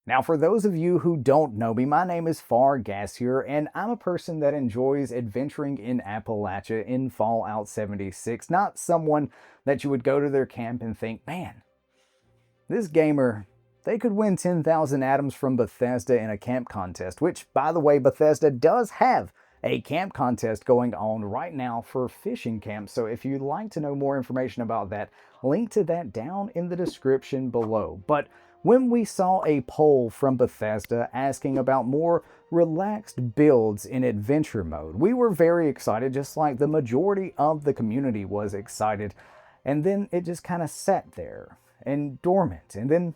Now, for those of you who don't know me, my name is Far Gassier, and I'm a person that enjoys adventuring in Appalachia in Fallout 76, not someone that you would go to their camp and think, man, this gamer, they could win 10,000 atoms from Bethesda in a camp contest, which, by the way, Bethesda does have a camp contest going on right now for fishing camps. So if you'd like to know more information about that, link to that down in the description below. But when we saw a poll from Bethesda asking about more relaxed builds in adventure mode, we were very excited, just like the majority of the community was excited. And then it just kind of sat there and dormant. And then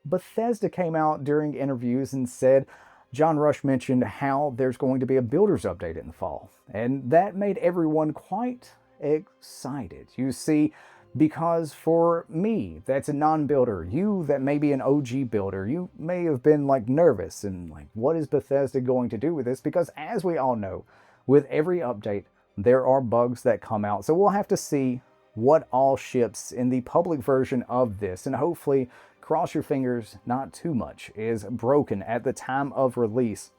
Bethesda came out during interviews and said, John Rush mentioned how there's going to be a builder's update in the fall. And that made everyone quite excited. You see, because for me, that's a non-builder, you that may be an OG builder, you may have been like nervous and like, what is Bethesda going to do with this? Because as we all know, with every update, there are bugs that come out. So we'll have to see what all ships in the public version of this, and hopefully, cross your fingers, not too much is broken at the time of release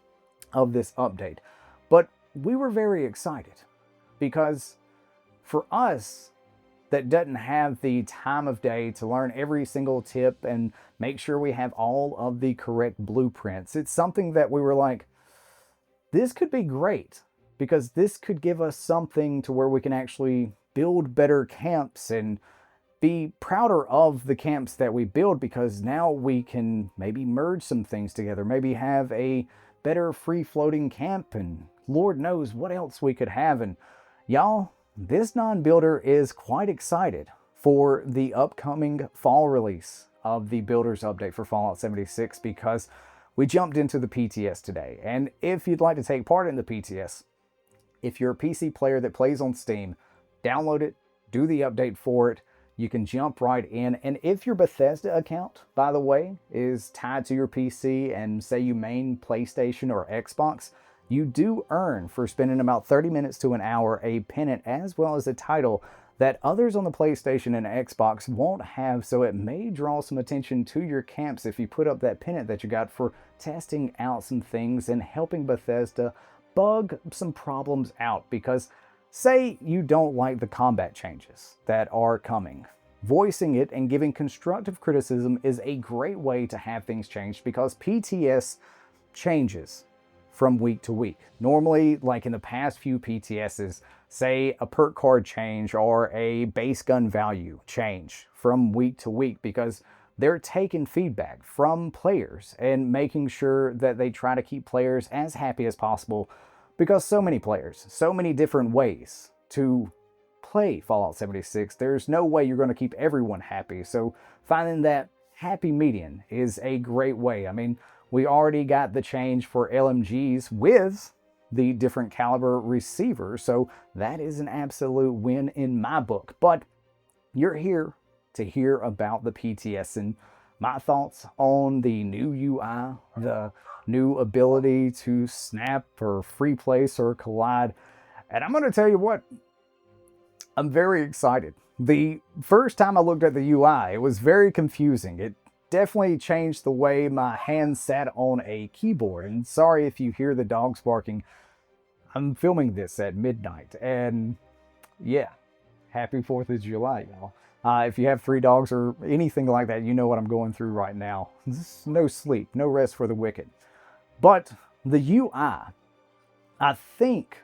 of this update. But we were very excited because for us that doesn't have the time of day to learn every single tip and make sure we have all of the correct blueprints, it's something that we were like, this could be great because this could give us something to where we can actually build better camps and be prouder of the camps that we build, because now we can maybe merge some things together, maybe have a better free-floating camp, and Lord knows what else we could have. And y'all, this non-builder is quite excited for the upcoming fall release of the Builders Update for Fallout 76 because we jumped into the PTS today. And if you'd like to take part in the PTS, if you're a PC player that plays on Steam, download it, do the update for it. You can jump right in. And if your Bethesda account, by the way, is tied to your PC and say you main PlayStation or Xbox, you do earn for spending about 30 minutes to an hour a pennant as well as a title that others on the PlayStation and Xbox won't have. So it may draw some attention to your camps if you put up that pennant that you got for testing out some things and helping Bethesda bug some problems out. Because say you don't like the combat changes that are coming. Voicing it and giving constructive criticism is a great way to have things changed because PTS changes from week to week. Normally, like in the past few PTSs, say a perk card change or a base gun value change from week to week because they're taking feedback from players and making sure that they try to keep players as happy as possible. Because so many players, so many different ways to play Fallout 76, there's no way you're going to keep everyone happy. So finding that happy median is a great way. I mean, we already got the change for LMGs with the different caliber receivers, so that is an absolute win in my book. But you're here to hear about the PTS and my thoughts on the new UI, the new ability to snap or free place or collide. And I'm going to tell you what, I'm very excited. The first time I looked at the UI, it was very confusing. It definitely changed the way my hand sat on a keyboard. And sorry if you hear the dogs barking. I'm filming this at midnight. And yeah, happy 4th of July, y'all. If you have 3 dogs or anything like that, you know what I'm going through right now. No sleep, no rest for the wicked. But the UI, I think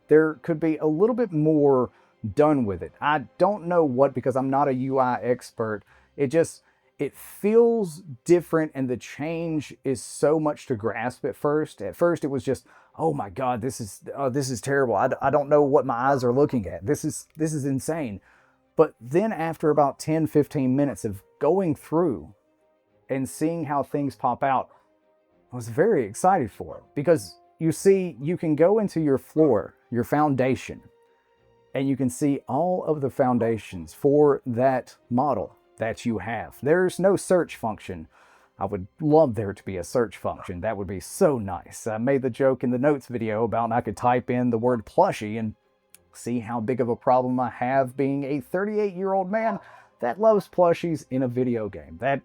there could be a little bit more done with it. I don't know what, because I'm not a UI expert. It feels different, and the change is so much to grasp at first. At first, it was just, oh my God, this is terrible. I don't know what my eyes are looking at. This is insane. But then after about 10, 15 minutes of going through and seeing how things pop out, I was very excited for it. Because you see, you can go into your floor, your foundation, and you can see all of the foundations for that model that you have. There's no search function. I would love there to be a search function. That would be so nice. I made the joke in the notes video about I could type in the word plushie and see how big of a problem I have being a 38-year-old man that loves plushies in a video game. That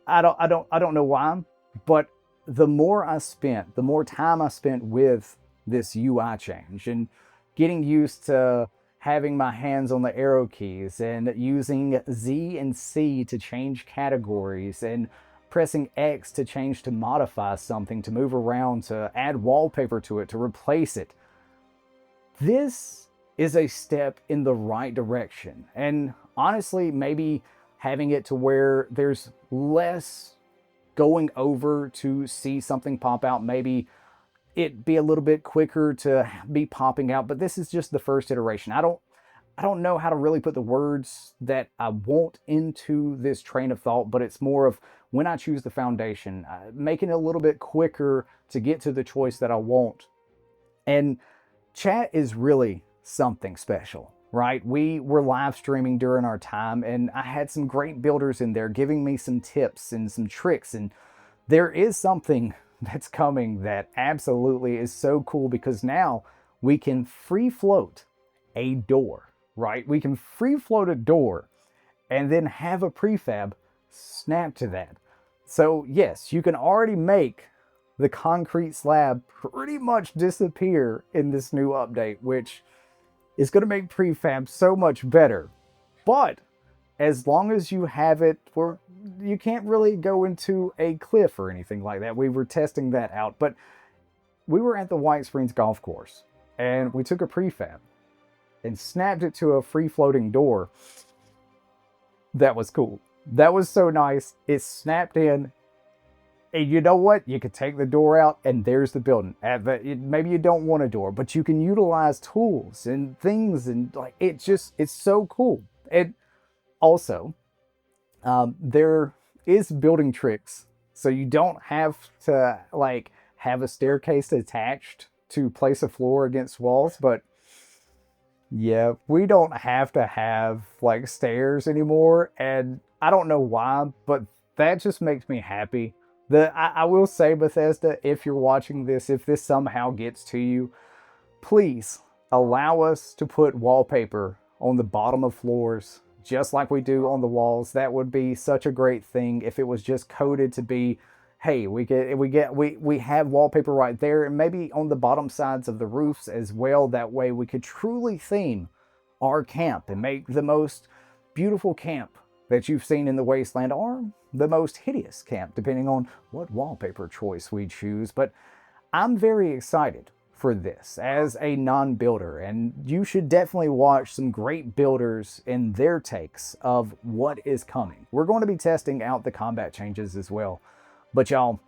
I don't know why, But the more I spent, the more time I spent with this UI change and getting used to having my hands on the arrow keys and using Z and C to change categories and pressing X to change to modify something, to move around, to add wallpaper to it, to replace it. This is a step in the right direction. And honestly, maybe having it to where there's less going over to see something pop out, maybe it be a little bit quicker to be popping out, but this is just the first iteration. I don't know how to really put the words that I want into this train of thought, but it's more of when I choose the foundation, making it a little bit quicker to get to the choice that I want. And chat is really something special, right? We were live streaming during our time, and I had some great builders in there giving me some tips and some tricks. And there is something that's coming that absolutely is so cool, because now we can free float a door, right? We can free float a door and then have a prefab snap to that. So yes, you can already make the concrete slab pretty much disappear in this new update, which is going to make prefab so much better. But as long as you have it where you can't really go into a cliff or anything like that. We were testing that out, but we were at the White Springs Golf Course and we took a prefab and snapped it to a free floating door. That was cool. That was so nice. It snapped in. And you know what? You could take the door out and there's the building. Maybe you don't want a door, but you can utilize tools and things, and like it's so cool. And also, there is building tricks, so you don't have to like have a staircase attached to place a floor against walls. But yeah, we don't have to have like stairs anymore, and I don't know why, but that just makes me happy. I will say, Bethesda, if you're watching this, if this somehow gets to you, please allow us to put wallpaper on the bottom of floors, just like we do on the walls. That would be such a great thing if it was just coded to be, hey, we have wallpaper right there, and maybe on the bottom sides of the roofs as well. That way we could truly theme our camp and make the most beautiful camp that you've seen in the Wasteland, or the most hideous camp, depending on what wallpaper choice we choose. But I'm very excited for this as a non-builder, and you should definitely watch some great builders and their takes of what is coming. We're going to be testing out the combat changes as well. But y'all,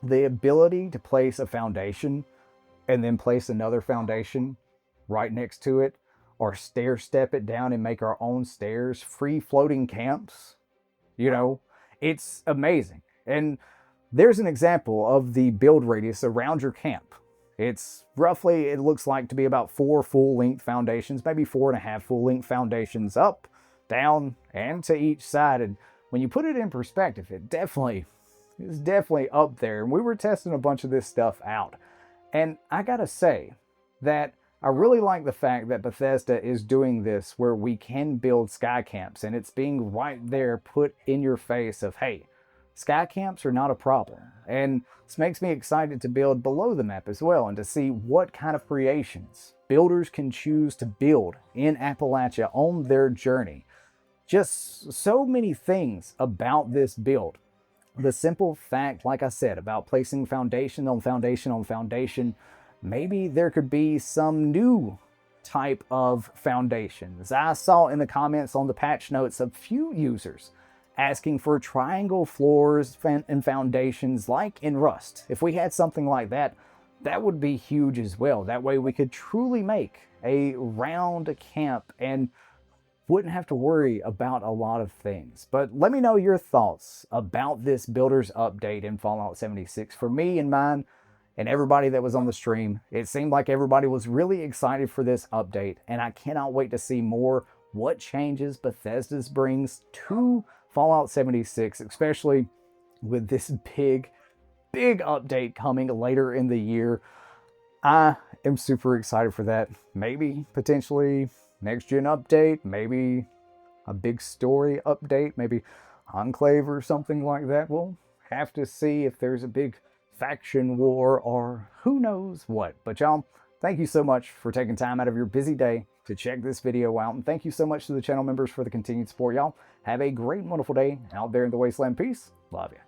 the ability to place a foundation and then place another foundation right next to it, or stair step it down and make our own stairs, free floating camps, it's amazing. And there's an example of the build radius around your camp. It's roughly, it looks like to be about 4 full-length foundations, maybe 4.5 full-length foundations up, down, and to each side. And when you put it in perspective, it's definitely up there. And we were testing a bunch of this stuff out. And I gotta say that I really like the fact that Bethesda is doing this where we can build sky camps, and it's being right there put in your face of, hey, sky camps are not a problem. And this makes me excited to build below the map as well, and to see what kind of creations builders can choose to build in Appalachia on their journey. Just so many things about this build. The simple fact, like I said, about placing foundation on foundation on foundation. Maybe there could be some new type of foundations. I saw in the comments on the patch notes a few users asking for triangle floors and foundations like in Rust. If we had something like that, that would be huge as well. That way we could truly make a round camp and wouldn't have to worry about a lot of things. But let me know your thoughts about this builder's update in Fallout 76. For me and mine, and everybody that was on the stream, it seemed like everybody was really excited for this update, and I cannot wait to see more what changes Bethesda brings to Fallout 76, especially with this big update coming later in the year. I am super excited for that. Maybe potentially next gen update, maybe a big story update, maybe Enclave or something like that. Well, have to see if there's a big faction war or who knows what. But y'all, thank you so much for taking time out of your busy day to check this video out. And thank you so much to the channel members for the continued support. Y'all have a great and wonderful day out there in the wasteland. Peace. Love you.